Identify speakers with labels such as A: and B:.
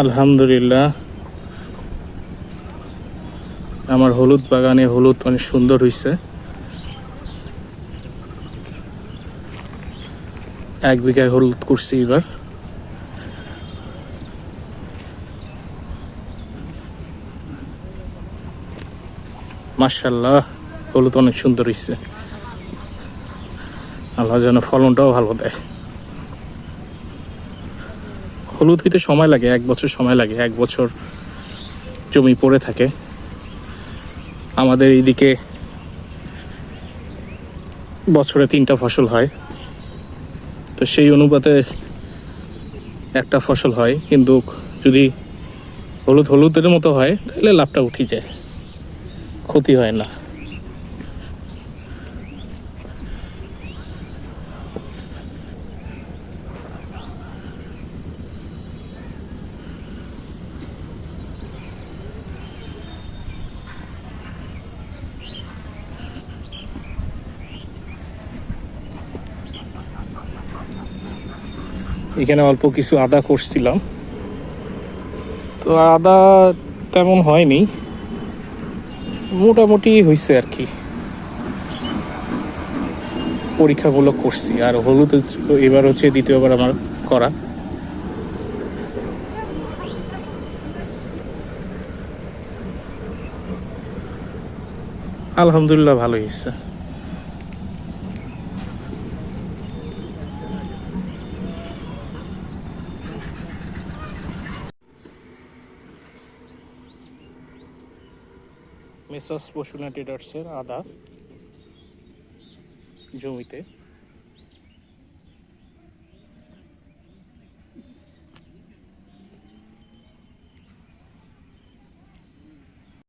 A: আলহামদুলিল্লাহ, আমার হলুদ বাগানে হলুদ অনেক সুন্দর হয়েছে। 1 বিঘায় হলুদ করছি এবার। মাশাআল্লাহ, হলুদ অনেক সুন্দর হয়েছে। আল্লাহ যেন ফলনটাও ভালো দেয়। হলুদ হইতে সময় লাগে, 1 বছর সময় লাগে। 1 বছর জমি পড়ে থাকে। আমাদের এইদিকে বছরে 3টা ফসল হয়, তো সেই অনুপাতে একটা ফসল হয়, কিন্তু যদি হলুদের মতো হয় তাহলে লাভটা উঠে যায়, ক্ষতি হয় না। এখানে অল্প কিছু আদা করছিলাম, তো আদা তেমন হয়নি, মোটামুটি হয়েছে আর কি। পরীক্ষামূলক করছি। আর হলুদ এবার হচ্ছে দ্বিতীয়বার আমার করা। আলহামদুলিল্লাহ, ভালোই হয়েছে। মেসার্স বসুনা ট্রেডার্সের আদা জমিতে